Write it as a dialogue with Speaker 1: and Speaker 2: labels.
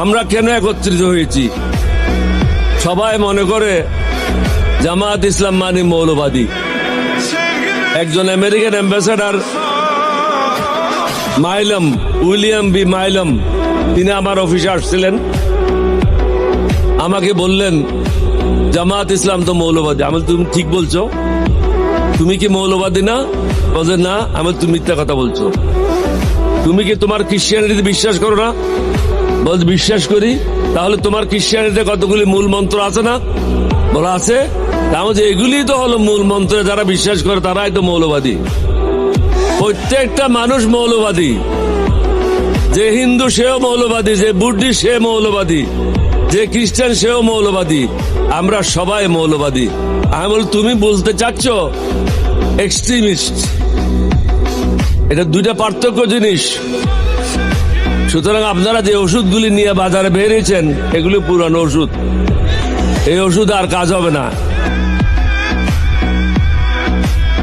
Speaker 1: আমরা কেন একত্রিত হয়েছি? সবাই মনে করে জামাত ইসলাম মানে মৌলবাদী। একজন আমেরিকান অ্যাম্বাসেডর মাইলম, উইলিয়াম বি মাইলম, তিনি আমার অফিসে আসছিলেন। আমাকে বললেন জামাত ইসলাম তো মৌলবাদী। আমি তুমি ঠিক বলছো, তুমি কি মৌলবাদী না? বলছে না। আমি তুমি মিথ্যা কথা বলছো। তুমি কি তোমার খ্রিস্টানিটিতে বিশ্বাস করো না? বলছে বিশ্বাস করি। তাহলে তোমার খ্রিস্টানিটিতে কতগুলি মূল মন্ত্র আছে না? বলা আছে। তাহলে এগুলি তো হলো মূল মন্ত্রে যারা বিশ্বাস করে তারাই তো মৌলবাদী। প্রত্যেকটা মানুষ মৌলবাদী। যে হিন্দু সেও মৌলবাদী, যে বুদ্ধিস্ট সে মৌলবাদী, যে খ্রিস্টান সেও মৌলবাদী। আমরা সবাই মৌলবাদী। আমি বল তুমি বলতে চাচ্ছ এক্সট্রিমিস্ট। এটা দুইটা পার্থক্য জিনিস। সুতরাং আপনারা যে ওষুধগুলি নিয়ে বাজারে বেরিয়েছেন এগুলি পুরানো ওষুধ। এই ওষুধ আর কাজ হবে না।